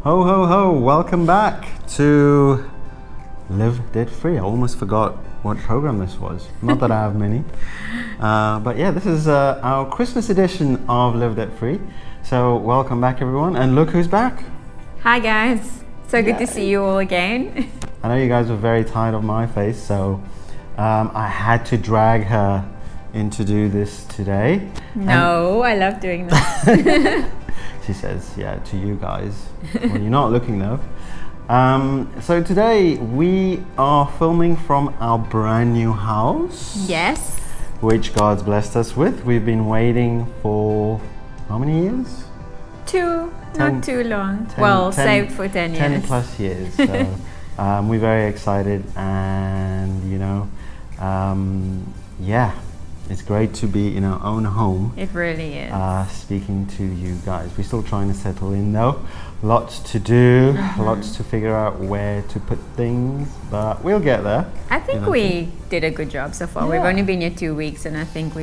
Ho, ho, ho, welcome back to Live Debt Free. I almost forgot what program this was. Not that I have many. But yeah, this is our Christmas edition of Live Debt Free. So welcome back everyone, and look who's back. Hi guys, so good to see you all again. I know you guys were very tired of my face, so I had to drag her in to do this today. No, I love doing that. She says, yeah, to you guys, when you're not looking though. So today we are filming from our brand new house. Yes. Which God's blessed us with. We've been waiting for how many years? Not too long. Saved for 10 years. 10 plus years. So we're very excited, and yeah, it's great to be in our own home. It really is. Speaking to you guys. We're still trying to settle in though. Lots to do, lots to figure out where to put things, but we'll get there. I think we did a good job so far. Yeah. We've only been here 2 weeks, and I think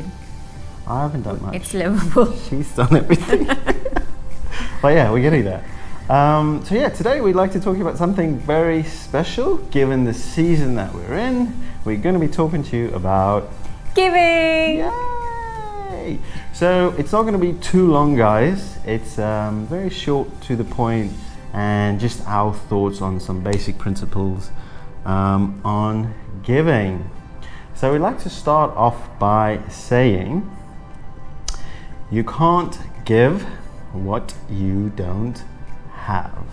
I haven't done much. It's livable. She's done everything. But yeah, we're getting there. So yeah, today we'd like to talk about something very special, given the season that we're in. We're going to be talking to you about Giving! Yay! So it's not going to be too long, guys. It's very short, to the point, and just our thoughts on some basic principles on giving. So we'd like to start off by saying you can't give what you don't have.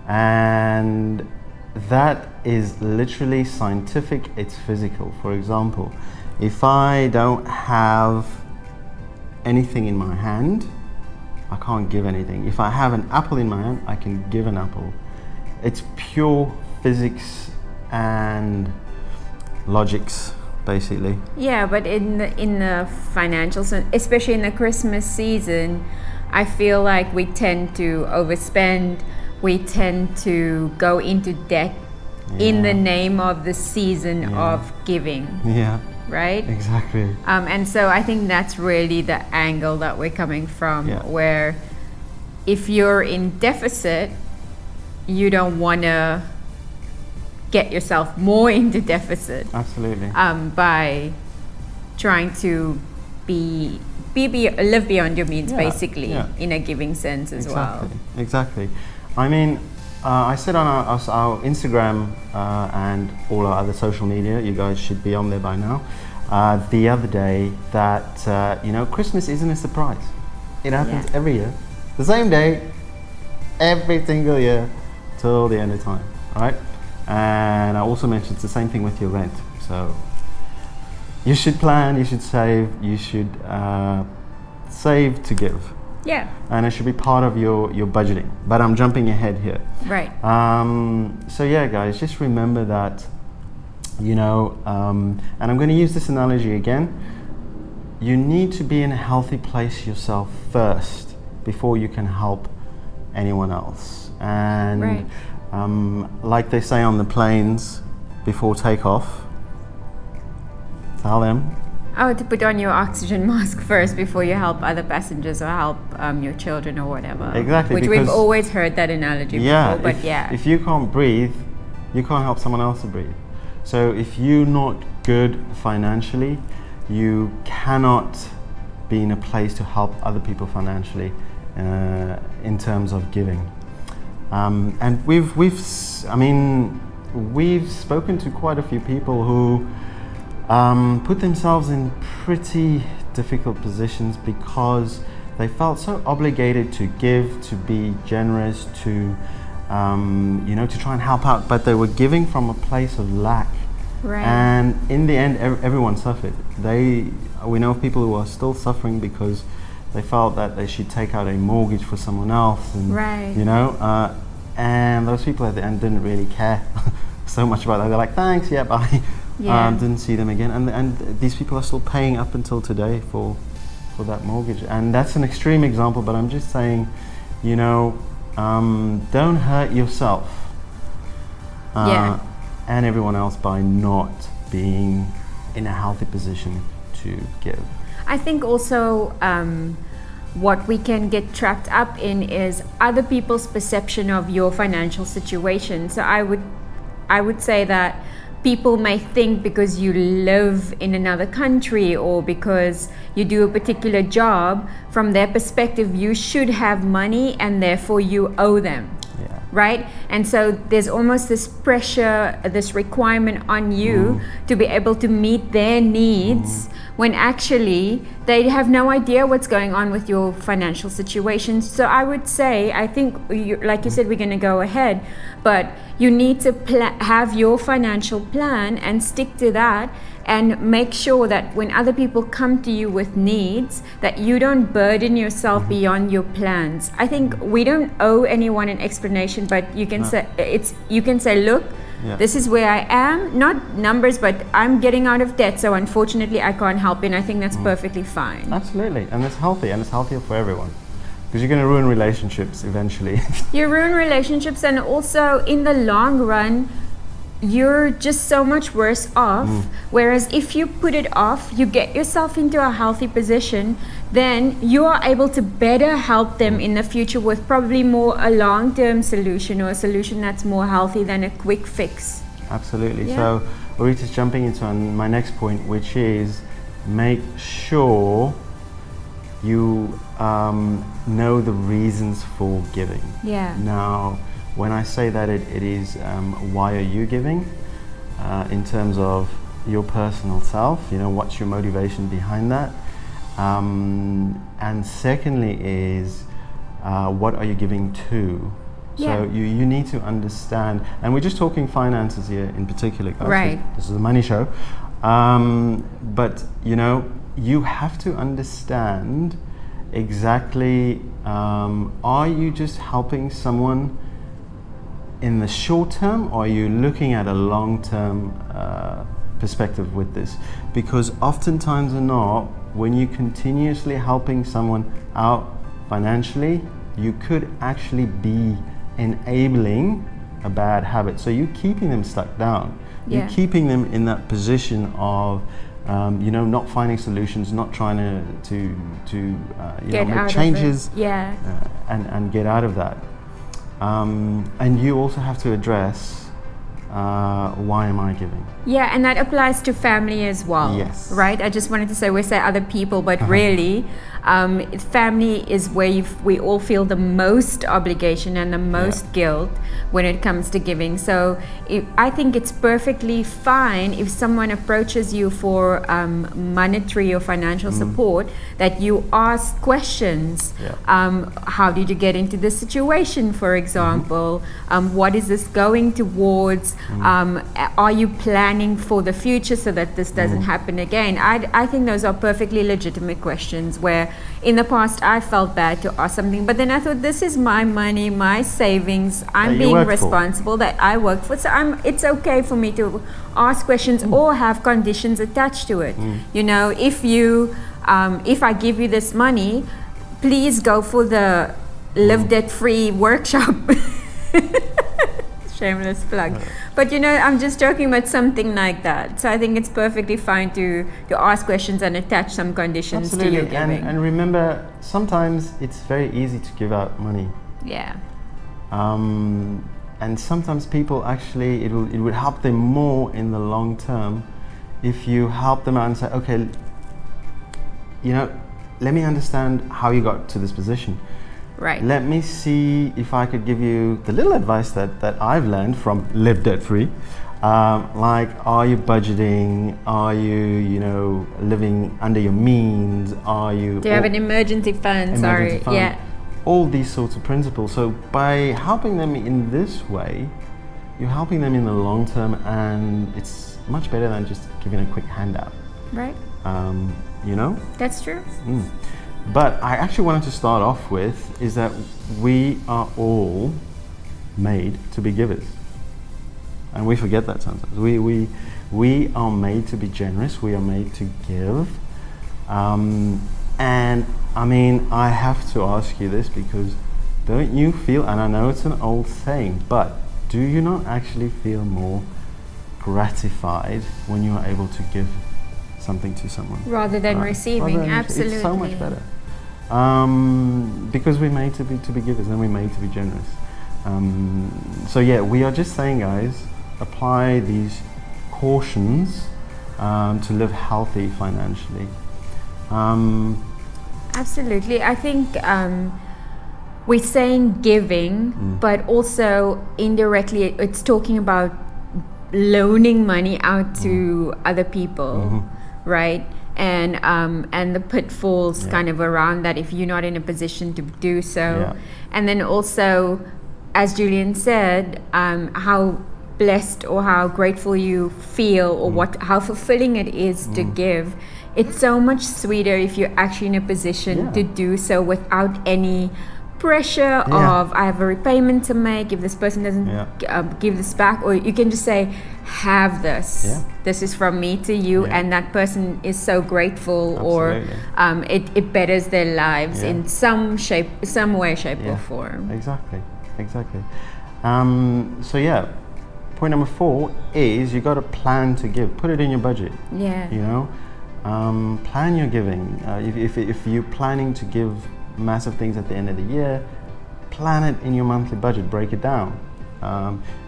And that is literally scientific, it's physical. For example, if I don't have anything in my hand, I can't give anything. If I have an apple in my hand, I can give an apple. It's pure physics and logics, basically. Yeah, but in the financial sense, especially in the Christmas season, I feel like we tend to overspend. We tend to go into debt in the name of the season of giving. Yeah. Right? Exactly. And so I think that's really the angle that we're coming from, where if you're in deficit, you don't want to get yourself more into deficit. Absolutely. By trying to live beyond your means, basically, in a giving sense as well. Exactly. I mean, I said on our Instagram and all our other social media, you guys should be on there by now, the other day that, Christmas isn't a surprise. It happens every year. The same day, every single year, till the end of time, right? And I also mentioned it's the same thing with your rent. So you should plan, you should save, you should save to give. Yeah. And it should be part of your budgeting. But I'm jumping ahead here. Right. So yeah, guys, just remember that, and I'm going to use this analogy again. You need to be in a healthy place yourself first before you can help anyone else. And like they say on the planes before takeoff, tell them, to put on your oxygen mask first before you help other passengers or help your children or whatever. Exactly. Which we've always heard that analogy before, but if you can't breathe, you can't help someone else to breathe. So if you're not good financially, you cannot be in a place to help other people financially in terms of giving. And we've spoken to quite a few people who put themselves in pretty difficult positions because they felt so obligated to give, to be generous, to to try and help out, but they were giving from a place of lack. Right. And in the end, everyone suffered. We know of people who are still suffering because they felt that they should take out a mortgage for someone else, and and those people at the end didn't really care so much about that. They're like, thanks, yeah, bye. Didn't see them again, and these people are still paying up until today for that mortgage. And that's an extreme example, but I'm just saying, don't hurt yourself and everyone else by not being in a healthy position to give. I think also what we can get trapped up in is other people's perception of your financial situation. So I would say that people may think because you live in another country or because you do a particular job, from their perspective, you should have money and therefore you owe them. Yeah. Right? And so there's almost this pressure, this requirement on you to be able to meet their needs when actually they have no idea what's going on with your financial situation. So I would say, I think, like you said, we're going to go ahead, but you need to have your financial plan and stick to that, and make sure that when other people come to you with needs, that you don't burden yourself beyond your plans. I think we don't owe anyone an explanation, but you can say, look, this is where I am, not numbers, but I'm getting out of debt, so unfortunately I can't help it. And I think that's perfectly fine. Absolutely, and it's healthy, and it's healthier for everyone. Because you're going to ruin relationships eventually. You ruin relationships, and also in the long run, you're just so much worse off. Whereas if you put it off, you get yourself into a healthy position, then you are able to better help them in the future with probably more a long-term solution, or a solution that's more healthy than a quick fix. Absolutely. Yeah. So we're just jumping into my next point, which is make sure you know the reasons for giving. Yeah. Now, when I say that, it is why are you giving, in terms of your personal self, what's your motivation behind that, and secondly is what are you giving to. So you need to understand, and we're just talking finances here in particular, guys. Right. This is a money show, but you have to understand exactly, are you just helping someone in the short term, or are you looking at a long-term perspective with this? Because oftentimes or not, when you're continuously helping someone out financially, you could actually be enabling a bad habit. So you're keeping them stuck down. You're keeping them in that position of not finding solutions, not trying to make changes, and get out of that. And you also have to address, why am I giving? Yeah, and that applies to family as well. Yes. Right? I just wanted to say, we say other people, but really, family is where we all feel the most obligation and the most guilt when it comes to giving. So I think it's perfectly fine if someone approaches you for monetary or financial support, that you ask questions. How did you get into this situation, for example? What is this going towards? Are you planning for the future so that this doesn't happen again? I think those are perfectly legitimate questions, where in the past I felt bad to ask something, but then I thought, this is my money, my savings, I'm being responsible, that I work for, so it's okay for me to ask questions or have conditions attached to it. If I give you this money, please go for the Live Debt Free workshop. Shameless plug. But I'm just joking about something like that. So I think it's perfectly fine to ask questions and attach some conditions to your giving. And remember, sometimes it's very easy to give out money. Yeah. And sometimes people actually, it would help them more in the long term if you help them out and say, okay, let me understand how you got to this position. Right. Let me see if I could give you the little advice that I've learned from Live Debt Free. Like, are you budgeting? Are you, living under your means? Do you have an emergency fund? Yeah. All these sorts of principles. So by helping them in this way, you're helping them in the long term, and it's much better than just giving a quick handout. Right. That's true. But I actually wanted to start off with is that we are all made to be givers, and we forget that sometimes. We are made to be generous. We are made to give, and I mean, I have to ask you this, because don't you feel, and I know it's an old saying, but do you not actually feel more gratified when you are able to give something to someone rather than receiving? Absolutely. It's so much better. Because we're made to be givers and we're made to be generous. So yeah, we are just saying, guys, apply these cautions to live healthy financially. Absolutely. I think we're saying giving, but also indirectly it's talking about loaning money out to other people, right? And the pitfalls kind of around that if you're not in a position to do so. Yeah. And then also, as Julian said, how blessed or how grateful you feel or how fulfilling it is to give. It's so much sweeter if you're actually in a position to do so without any pressure of I have a repayment to make if this person doesn't give this back, or you can just say, have this, this is from me to you, and that person is so grateful. Absolutely. Or it betters their lives in some way, shape or form. Exactly. So yeah, point number 4 is you got to plan to give. Put it in your budget. You know, plan your giving. If you're planning to give massive things at the end of the year, plan it in your monthly budget. Break it down.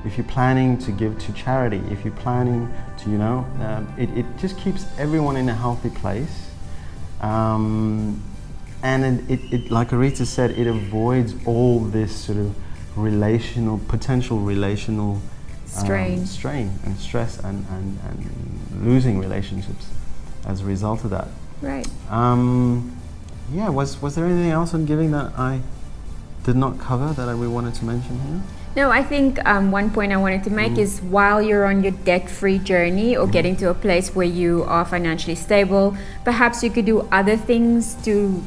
If you're planning to give to charity, if you're planning to, you know, it just keeps everyone in a healthy place. And it like Arita said, it avoids all this sort of potential relational strain and stress and losing relationships as a result of that. Right. Yeah, was there anything else on giving that I did not cover that we wanted to mention here? No, I think one point I wanted to make is while you're on your debt-free journey or getting to a place where you are financially stable, perhaps you could do other things to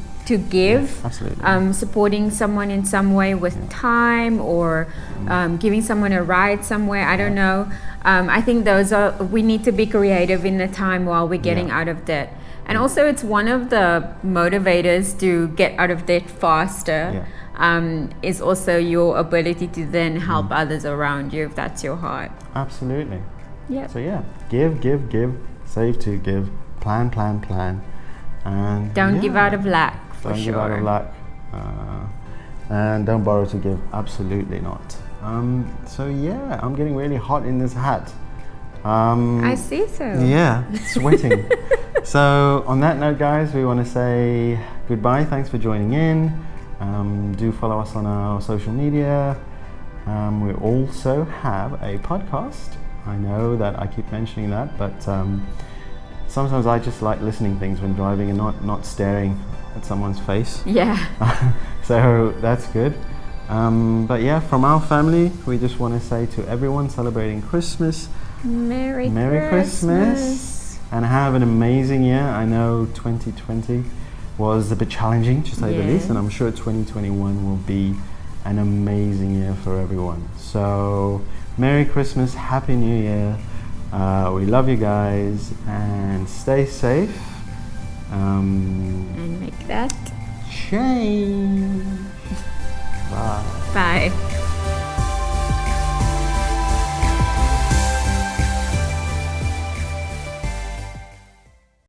give, absolutely. Supporting someone in some way with time, or giving someone a ride somewhere. I don't know. I think we need to be creative in the time while we're getting out of debt. And also it's one of the motivators to get out of debt faster, is also your ability to then help others around you if that's your heart. Absolutely. Yeah. So yeah, give, save to give, plan, and don't give out of lack. Don't give out of lack, and don't borrow to give. Absolutely not. So yeah, I'm getting really hot in this hat. I see so. Yeah, sweating. So on that note, guys, we want to say goodbye. Thanks for joining in. Do follow us on our social media. We also have a podcast. I know that I keep mentioning that, but sometimes I just like listening things when driving and not staring at someone's face. Yeah. So that's good. But yeah, from our family, we just want to say to everyone celebrating Christmas, Merry Christmas, and have an amazing year. I know 2020 was a bit challenging, to say the least, and I'm sure 2021 will be an amazing year for everyone. So Merry Christmas, Happy New Year. We love you guys, and stay safe. And make that change. Bye. Bye.